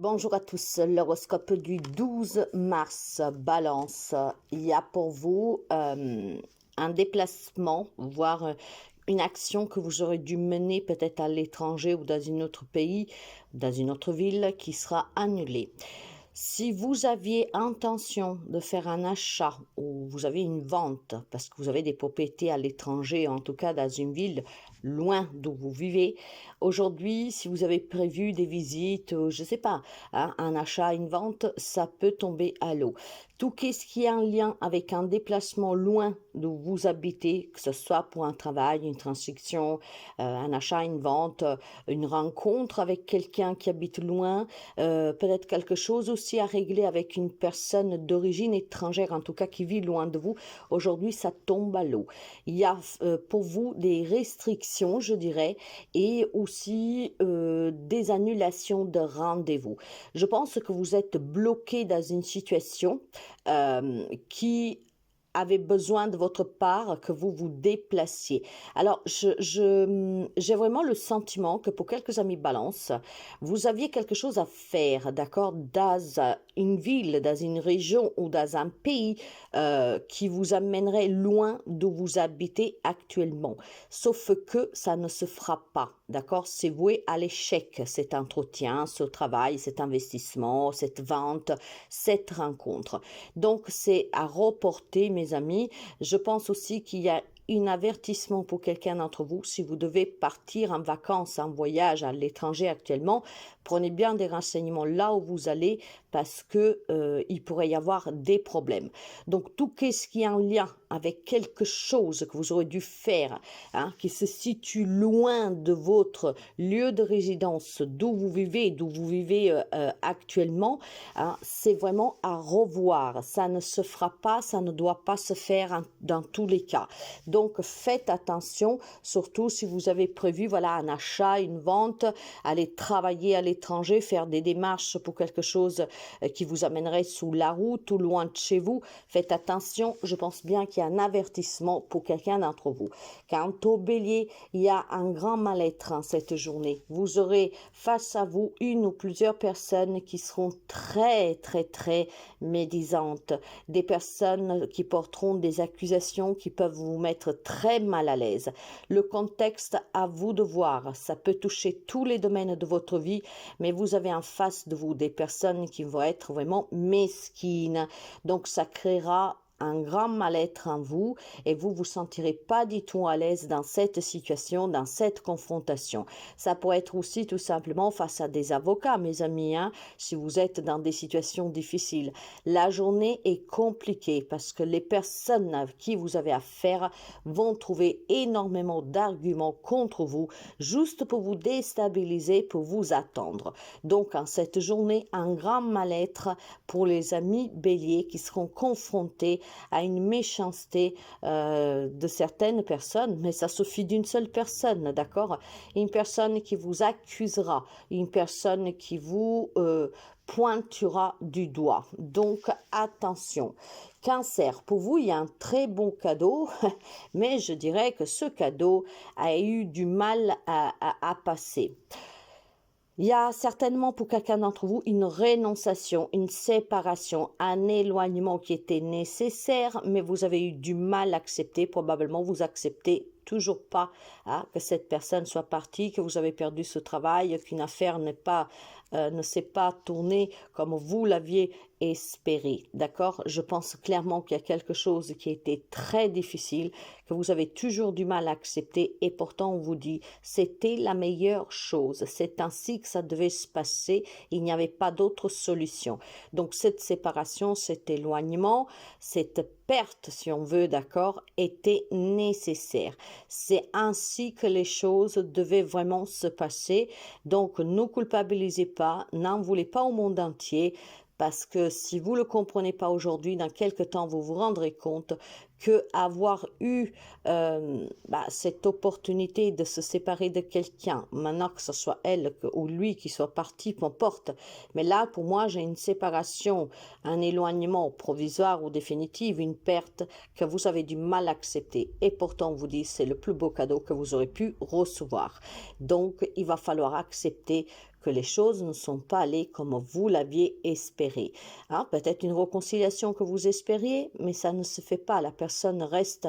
Bonjour à tous, l'horoscope du 12 mars, Balance. Il y a pour vous un déplacement, voire une action que vous aurez dû mener peut-être à l'étranger ou dans un autre pays, dans une autre ville qui sera annulée. Si vous aviez intention de faire un achat ou vous avez une vente parce que vous avez des propriétés à l'étranger, en tout cas dans une ville loin d'où vous vivez, aujourd'hui, si vous avez prévu des visites, je ne sais pas, hein, un achat, une vente, ça peut tomber à l'eau. Tout ce qui est en lien avec un déplacement loin d'où vous habitez, que ce soit pour un travail, une transaction, un achat, une vente, une rencontre avec quelqu'un qui habite loin, peut-être quelque chose aussi à régler avec une personne d'origine étrangère, en tout cas qui vit loin de vous. Aujourd'hui, ça tombe à l'eau. Il y a pour vous des restrictions, je dirais, et aussi des annulations de rendez-vous. Je pense que vous êtes bloqué dans une situation qui avait besoin de votre part que vous vous déplaciez. Alors, j'ai vraiment le sentiment que pour quelques amis balance, vous aviez quelque chose à faire, d'accord, dans une ville, dans une région ou dans un pays qui vous amènerait loin d'où vous habitez actuellement. Sauf que ça ne se fera pas, d'accord? C'est voué à l'échec, cet entretien, ce travail, cet investissement, cette vente, cette rencontre. Donc, c'est à reporter, mes amis. Je pense aussi qu'il y a un avertissement pour quelqu'un d'entre vous. Si vous devez partir en vacances, en voyage à l'étranger actuellement, prenez bien des renseignements là où vous allez parce que il pourrait y avoir des problèmes. Donc, tout ce qui est en lien avec quelque chose que vous aurez dû faire, hein, qui se situe loin de votre lieu de résidence, d'où vous vivez actuellement, hein, c'est vraiment à revoir. Ça ne se fera pas, ça ne doit pas se faire dans tous les cas. Donc, faites attention, surtout si vous avez prévu, voilà, un achat, une vente, aller travailler à l'étranger, faire des démarches pour quelque chose qui vous amènerait sous la route ou loin de chez vous. Faites attention, je pense bien qu'il y a un avertissement pour quelqu'un d'entre vous. Quant au bélier, il y a un grand mal-être en cette journée. Vous aurez face à vous une ou plusieurs personnes qui seront très médisantes. Des personnes qui porteront des accusations qui peuvent vous mettre très mal à l'aise. Le contexte, à vous de voir. Ça peut toucher tous les domaines de votre vie, mais vous avez en face de vous des personnes qui vont être vraiment mesquines. Donc, ça créera un grand mal-être en vous et vous vous sentirez pas du tout à l'aise dans cette situation, dans cette confrontation. Ça peut être aussi tout simplement face à des avocats, mes amis, hein, si vous êtes dans des situations difficiles. La journée est compliquée parce que les personnes à qui vous avez affaire vont trouver énormément d'arguments contre vous, juste pour vous déstabiliser, pour vous attendre. Donc, en cette journée, un grand mal-être pour les amis béliers qui seront confrontés à une méchanceté de certaines personnes, mais ça suffit d'une seule personne, d'accord? Une personne qui vous accusera, une personne qui vous pointera du doigt. Donc, attention. Cancer, pour vous, il y a un très bon cadeau, mais je dirais que ce cadeau a eu du mal à passer. Il y a certainement pour quelqu'un d'entre vous une renonciation, une séparation, un éloignement qui était nécessaire, mais vous avez eu du mal à accepter. Probablement, vous acceptez toujours pas que cette personne soit partie, que vous avez perdu ce travail, qu'une affaire ne s'est pas tournée comme vous l'aviez espéré. D'accord? Je pense clairement qu'il y a quelque chose qui a été très difficile, que vous avez toujours du mal à accepter et pourtant on vous dit c'était la meilleure chose. C'est ainsi que ça devait se passer. Il n'y avait pas d'autre solution. Donc cette séparation, cet éloignement, cette perte, si on veut, d'accord, était nécessaire. C'est ainsi que les choses devaient vraiment se passer. Donc, ne culpabilisez pas, n'en voulez pas au monde entier, parce que si vous ne le comprenez pas aujourd'hui, dans quelque temps, vous vous rendrez compte que avoir eu cette opportunité de se séparer de quelqu'un, maintenant que ce soit elle ou lui qui soit parti, peu importe. Mais là, pour moi, j'ai une séparation, un éloignement provisoire ou définitif, une perte que vous avez du mal à accepter. Et pourtant, on vous dit c'est le plus beau cadeau que vous aurez pu recevoir. Donc, il va falloir accepter que les choses ne sont pas allées comme vous l'aviez espéré. Hein, peut-être une réconciliation que vous espériez, mais ça ne se fait pas. La personne reste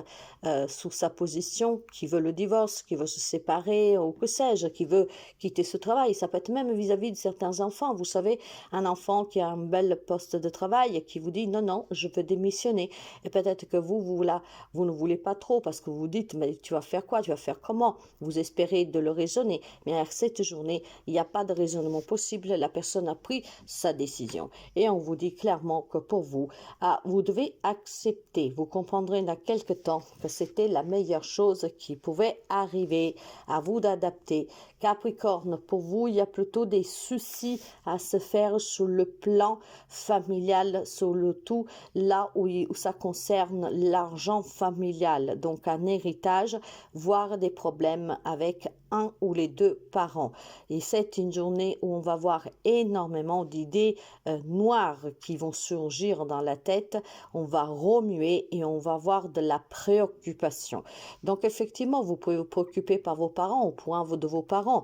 sous sa position, qui veut le divorce, qui veut se séparer, ou que sais-je, qui veut quitter ce travail. Ça peut être même vis-à-vis de certains enfants. Vous savez, un enfant qui a un bel poste de travail et qui vous dit non, non, je veux démissionner. Et peut-être que vous ne voulez pas trop parce que vous dites, mais tu vas faire quoi? Tu vas faire comment? Vous espérez de le raisonner. Mais à cette journée, il n'y a pas de raisonnement possible. La personne a pris sa décision. Et on vous dit clairement que pour vous, vous devez accepter. Vous comprendrez dans quelques temps que c'était la meilleure chose qui pouvait arriver. À vous d'adapter. Capricorne, pour vous, il y a plutôt des soucis à se faire sur le plan familial, sur le tout, là où ça concerne l'argent familial, donc un héritage, voire des problèmes avec un ou les deux parents. Et c'est une journée où on va voir énormément d'idées noires qui vont surgir dans la tête. On va remuer et on va avoir de la préoccupation. Donc effectivement, vous pouvez vous préoccuper par vos parents ou pour un de vos parents.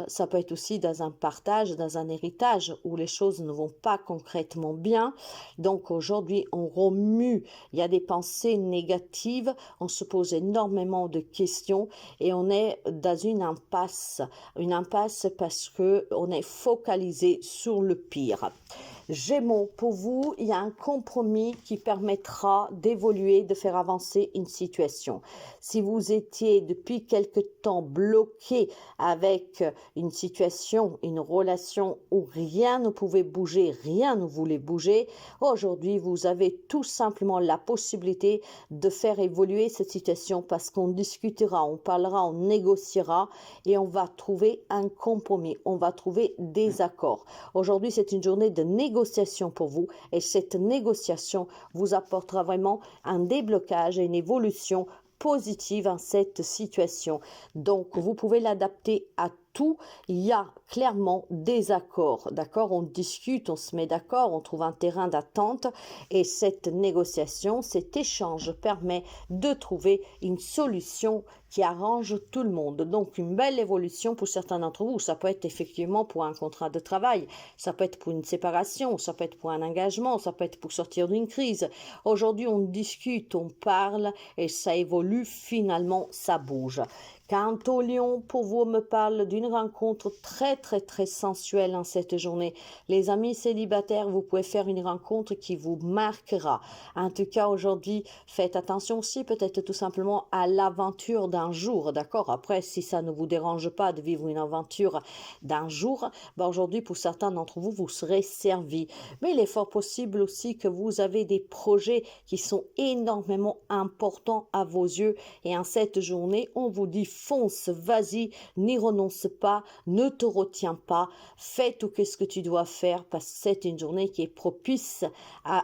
Ça peut être aussi dans un partage, dans un héritage où les choses ne vont pas concrètement bien. Donc aujourd'hui, on remue. Il y a des pensées négatives. On se pose énormément de questions et on est dans une impasse. Une impasse parce que on est focalisé sur le pire. Gémeaux, pour vous, il y a un compromis qui permettra d'évoluer, de faire avancer une situation. Si vous étiez depuis quelque temps bloqué avec une situation, une relation où rien ne pouvait bouger, rien ne voulait bouger, aujourd'hui, vous avez tout simplement la possibilité de faire évoluer cette situation parce qu'on discutera, on parlera, on négociera et on va trouver un compromis, on va trouver des accords. Aujourd'hui, c'est une journée de négociation pour vous et cette négociation vous apportera vraiment un déblocage et une évolution positive en cette situation. Donc, vous pouvez l'adapter à tout. Il y a clairement des accords, d'accord? On discute, on se met d'accord, on trouve un terrain d'attente et cette négociation, cet échange permet de trouver une solution qui arrange tout le monde. Donc, une belle évolution pour certains d'entre vous. Ça peut être effectivement pour un contrat de travail, ça peut être pour une séparation, ça peut être pour un engagement, ça peut être pour sortir d'une crise. Aujourd'hui, on discute, on parle et ça évolue, finalement, ça bouge. Quant au lion, pour vous, me parle d'une rencontre très, très, très sensuelle en cette journée. Les amis célibataires, vous pouvez faire une rencontre qui vous marquera. En tout cas, aujourd'hui, faites attention aussi peut-être tout simplement à l'aventure d'un jour, d'accord? Après, si ça ne vous dérange pas de vivre une aventure d'un jour, aujourd'hui, pour certains d'entre vous, vous serez servis. Mais il est fort possible aussi que vous avez des projets qui sont énormément importants à vos yeux. Et en cette journée, on vous dit fonce, vas-y, n'y renonce pas, ne te retiens pas, fais tout ce que tu dois faire parce que c'est une journée qui est propice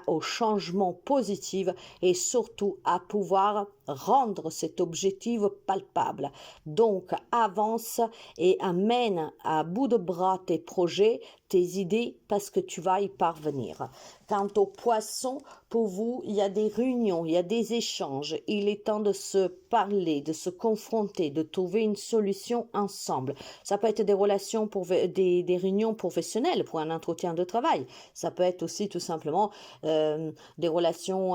au changement positif et surtout à pouvoir rendre cet objectif palpable. Donc, avance et amène à bout de bras tes projets, tes idées parce que tu vas y parvenir. Quant aux poissons, pour vous, il y a des réunions, il y a des échanges. Il est temps de se parler, de se confronter, de trouver une solution ensemble. Ça peut être des relations pour des réunions professionnelles pour un entretien de travail. Ça peut être aussi tout simplement des relations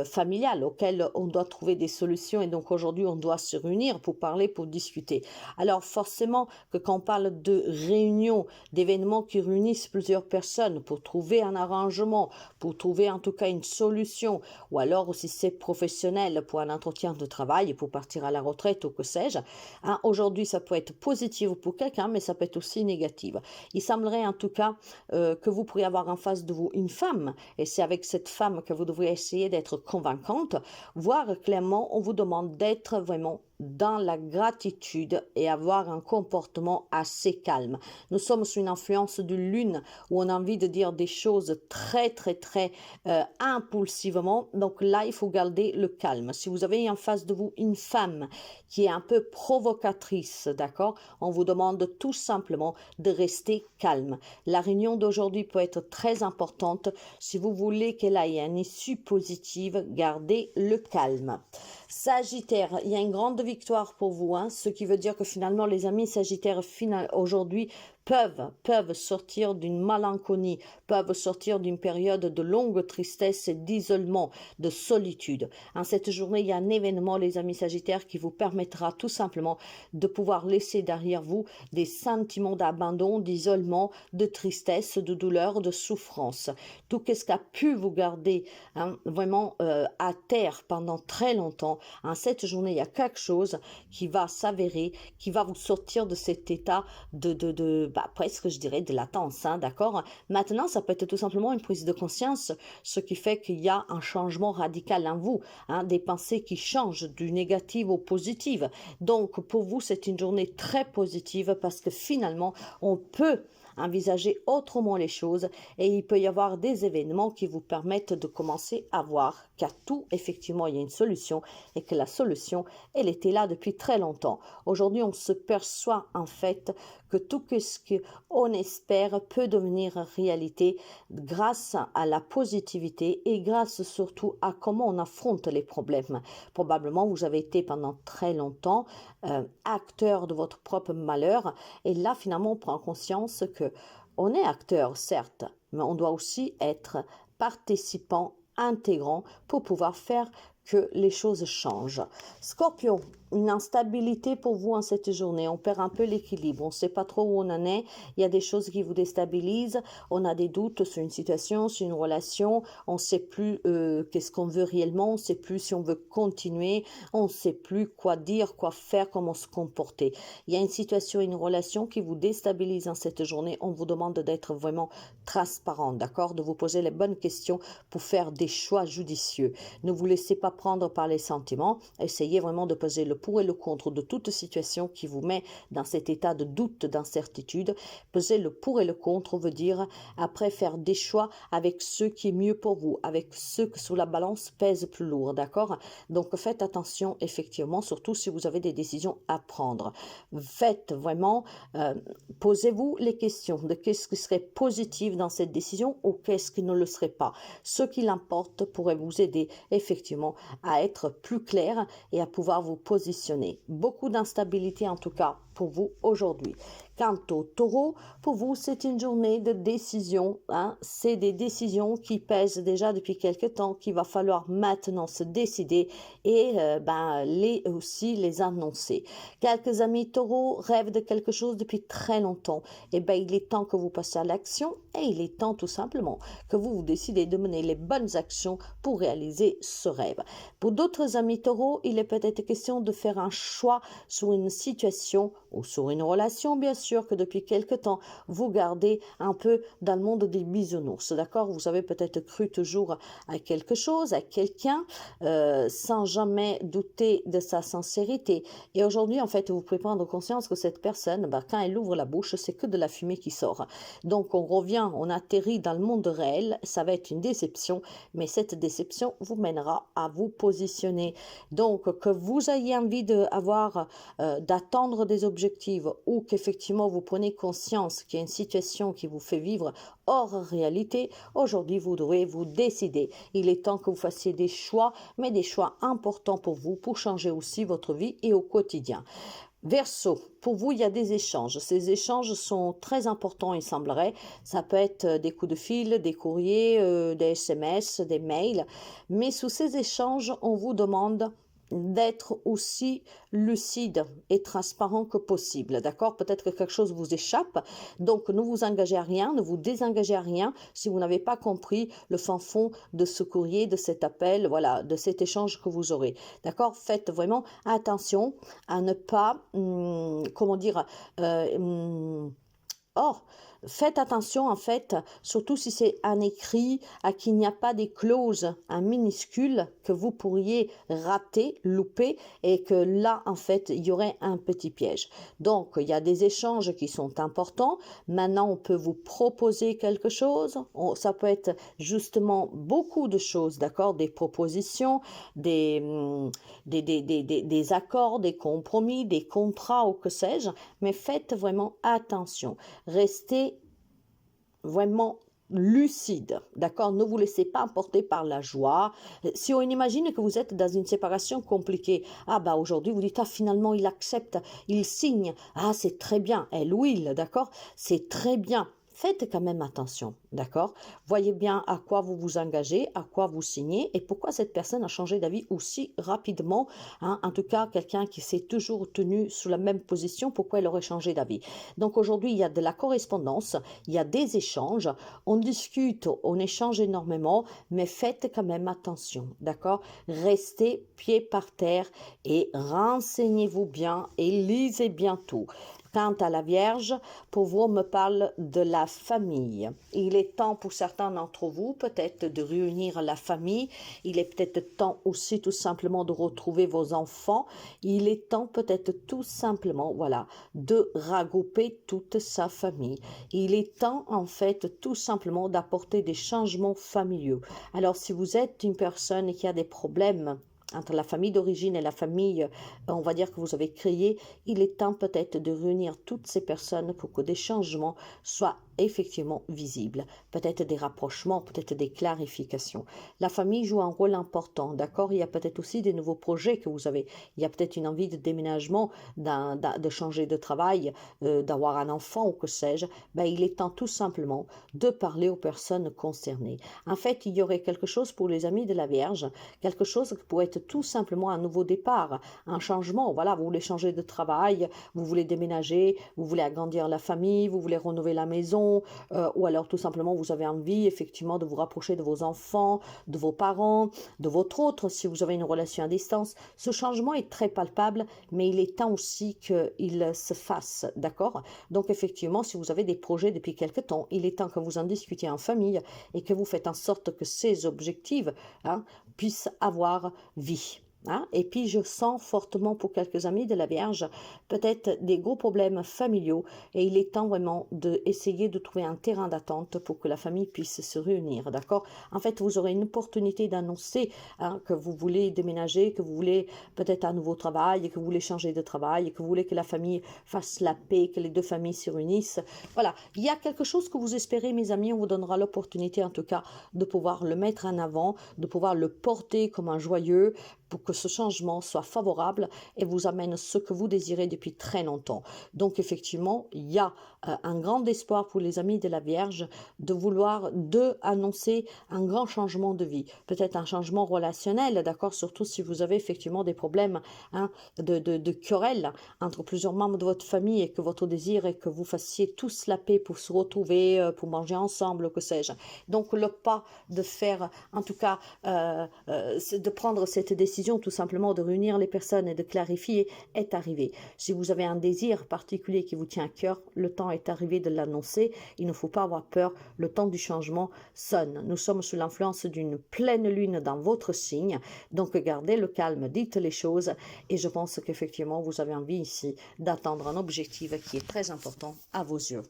familiales auxquelles on doit trouver des solutions et donc aujourd'hui on doit se réunir pour parler, pour discuter. Alors forcément que quand on parle de réunions, d'événements qui réunissent plusieurs personnes pour trouver un arrangement, pour trouver en tout cas une solution, ou alors si c'est professionnel pour un entretien de travail, pour partir à la retraite ou que sais-je, hein, aujourd'hui ça peut être positif pour quelqu'un, mais ça peut être aussi négatif. Il semblerait en tout cas que vous pourriez avoir en face de vous une femme, et c'est avec cette femme que vous devriez essayer d'être convaincante, voire clairement on vous demande d'être vraiment dans la gratitude et avoir un comportement assez calme. Nous sommes sous une influence de lune où on a envie de dire des choses très impulsivement. Donc là, il faut garder le calme. Si vous avez en face de vous une femme qui est un peu provocatrice, d'accord, on vous demande tout simplement de rester calme. La réunion d'aujourd'hui peut être très importante. Si vous voulez qu'elle ait une issue positive, gardez le calme. Sagittaire, il y a une grande victoire pour vous, hein, ce qui veut dire que finalement les amis Sagittaires aujourd'hui peuvent sortir d'une malenconie, peuvent sortir d'une période de longue tristesse et d'isolement, de solitude. En cette journée, il y a un événement, les amis Sagittaires, qui vous permettra tout simplement de pouvoir laisser derrière vous des sentiments d'abandon, d'isolement, de tristesse, de douleur, de souffrance. Tout ce qui a pu vous garder vraiment à terre pendant très longtemps, en cette journée, il y a quelque chose qui va s'avérer, qui va vous sortir de cet état presque, je dirais, de latence, d'accord? Maintenant, ça peut être tout simplement une prise de conscience, ce qui fait qu'il y a un changement radical en vous, des pensées qui changent du négatif au positif. Donc, pour vous, c'est une journée très positive parce que finalement, on peut envisager autrement les choses et il peut y avoir des événements qui vous permettent de commencer à voir qu'à tout, effectivement, il y a une solution et que la solution, elle était là depuis très longtemps. Aujourd'hui, on se perçoit en fait que tout ce qu'on espère peut devenir réalité grâce à la positivité et grâce surtout à comment on affronte les problèmes. Probablement, vous avez été pendant très longtemps acteur de votre propre malheur et là, finalement, on prend conscience que on est acteur, certes, mais on doit aussi être participant, intégrant pour pouvoir faire que les choses changent. Scorpion, une instabilité pour vous en cette journée. On perd un peu l'équilibre. On ne sait pas trop où on en est. Il y a des choses qui vous déstabilisent. On a des doutes sur une situation, sur une relation. On ne sait plus qu'est-ce qu'on veut réellement. On ne sait plus si on veut continuer. On ne sait plus quoi dire, quoi faire, comment se comporter. Il y a une situation, une relation qui vous déstabilise en cette journée. On vous demande d'être vraiment transparent, d'accord? De vous poser les bonnes questions pour faire des choix judicieux. Ne vous laissez pas prendre par les sentiments. Essayez vraiment de peser le pour et le contre de toute situation qui vous met dans cet état de doute, d'incertitude. Peser le pour et le contre veut dire après faire des choix avec ce qui est mieux pour vous, avec ce que sous la balance pèse plus lourd, d'accord? Donc faites attention effectivement, surtout si vous avez des décisions à prendre. Faites vraiment, posez-vous les questions de qu'est-ce qui serait positif dans cette décision ou qu'est-ce qui ne le serait pas. Ce qui l'importe pourrait vous aider effectivement à être plus clair et à pouvoir vous positionner. Beaucoup d'instabilité en tout cas pour vous aujourd'hui. Quant au taureau, pour vous, c'est une journée de décision. C'est des décisions qui pèsent déjà depuis quelque temps, qu'il va falloir maintenant se décider et les annoncer. Quelques amis taureaux rêvent de quelque chose depuis très longtemps. Et il est temps que vous passiez à l'action et il est temps tout simplement que vous décidez de mener les bonnes actions pour réaliser ce rêve. Pour d'autres amis taureaux, il est peut-être question de faire un choix sur une situation ou sur une relation, bien sûr, que depuis quelque temps, vous gardez un peu dans le monde des bisounours, d'accord? Vous avez peut-être cru toujours à quelque chose, à quelqu'un, sans jamais douter de sa sincérité. Et aujourd'hui, en fait, vous pouvez prendre conscience que cette personne, quand elle ouvre la bouche, c'est que de la fumée qui sort. Donc, on revient, on atterrit dans le monde réel, ça va être une déception, mais cette déception vous mènera à vous positionner. Donc, que vous ayez envie d'attendre des objectifs ou qu'effectivement vous prenez conscience qu'il y a une situation qui vous fait vivre hors réalité, aujourd'hui vous devrez vous décider. Il est temps que vous fassiez des choix, mais des choix importants pour vous, pour changer aussi votre vie et au quotidien. Verseau, pour vous, il y a des échanges. Ces échanges sont très importants, il semblerait. Ça peut être des coups de fil, des courriers, des SMS, des mails. Mais sous ces échanges, on vous demande d'être aussi lucide et transparent que possible, d'accord? Peut-être que quelque chose vous échappe, donc ne vous engagez à rien, ne vous désengagez à rien si vous n'avez pas compris le fin fond de ce courrier, de cet appel, voilà, de cet échange que vous aurez, d'accord? Faites vraiment attention à ne pas, faites attention en fait, surtout si c'est un écrit, à qu'il n'y a pas des clauses en minuscules que vous pourriez rater, louper et que là en fait il y aurait un petit piège. Donc il y a des échanges qui sont importants. Maintenant on peut vous proposer quelque chose. Ça peut être justement beaucoup de choses, d'accord? Des propositions, des accords, des compromis, des contrats ou que sais-je. Mais faites vraiment attention. Restez vraiment lucide, d'accord? Ne vous laissez pas emporter par la joie. Si on imagine que vous êtes dans une séparation compliquée, ah bah aujourd'hui vous dites, ah finalement il accepte, il signe, ah c'est très bien, elle ou il, d'accord? C'est très bien. Faites quand même attention, d'accord? Voyez bien à quoi vous vous engagez, à quoi vous signez et pourquoi cette personne a changé d'avis aussi rapidement, hein. En tout cas, quelqu'un qui s'est toujours tenu sous la même position, pourquoi elle aurait changé d'avis? Donc aujourd'hui, il y a de la correspondance, il y a des échanges, on discute, on échange énormément, mais faites quand même attention, d'accord? Restez pied par terre et renseignez-vous bien et lisez bien tout. Quant à la Vierge, pour vous, on me parle de la famille. Il est temps pour certains d'entre vous peut-être de réunir la famille. Il est peut-être temps aussi tout simplement de retrouver vos enfants. Il est temps peut-être tout simplement, voilà, de regrouper toute sa famille. Il est temps en fait tout simplement d'apporter des changements familiaux. Alors si vous êtes une personne qui a des problèmes entre la famille d'origine et la famille, on va dire que vous avez créé, il est temps peut-être de réunir toutes ces personnes pour que des changements soient effectivement visibles. Peut-être des rapprochements, peut-être des clarifications. La famille joue un rôle important, d'accord? Il y a peut-être aussi des nouveaux projets que vous avez. Il y a peut-être une envie de déménagement, de changer de travail, d'avoir un enfant ou que sais-je. Ben, il est temps tout simplement de parler aux personnes concernées. En fait, il y aurait quelque chose pour les amis de la Vierge, quelque chose qui pourrait être tout simplement un nouveau départ, un changement. Voilà, vous voulez changer de travail, vous voulez déménager, vous voulez agrandir la famille, vous voulez rénover la maison, ou alors tout simplement vous avez envie effectivement de vous rapprocher de vos enfants, de vos parents, de votre autre, si vous avez une relation à distance. Ce changement est très palpable, mais il est temps aussi qu'il se fasse, d'accord? Donc effectivement, si vous avez des projets depuis quelque temps, il est temps que vous en discutiez en famille et que vous faites en sorte que ces objectifs, hein, puissent avoir vie. Hein? Et puis je sens fortement pour quelques amis de la Vierge peut-être des gros problèmes familiaux et il est temps vraiment d'essayer de trouver un terrain d'attente pour que la famille puisse se réunir, d'accord? En fait, vous aurez une opportunité d'annoncer, hein, que vous voulez déménager, que vous voulez peut-être un nouveau travail, que vous voulez changer de travail, que vous voulez que la famille fasse la paix, que les deux familles se réunissent. Voilà, il y a quelque chose que vous espérez, mes amis, on vous donnera l'opportunité en tout cas de pouvoir le mettre en avant, de pouvoir le porter comme un joyeux, pour que ce changement soit favorable et vous amène ce que vous désirez depuis très longtemps. Donc effectivement, il y a un grand espoir pour les amis de la Vierge de vouloir annoncer un grand changement de vie, peut-être un changement relationnel, d'accord, surtout si vous avez effectivement des problèmes, hein, de querelles entre plusieurs membres de votre famille et que votre désir est que vous fassiez tous la paix pour se retrouver, pour manger ensemble, que sais-je. Donc le pas de faire, en tout cas, de prendre cette décision tout simplement de réunir les personnes et de clarifier est arrivé. Si vous avez un désir particulier qui vous tient à cœur, le temps est arrivé de l'annoncer. Il ne faut pas avoir peur, le temps du changement sonne. Nous sommes sous l'influence d'une pleine lune dans votre signe, donc gardez le calme, dites les choses et je pense qu'effectivement vous avez envie ici d'atteindre un objectif qui est très important à vos yeux.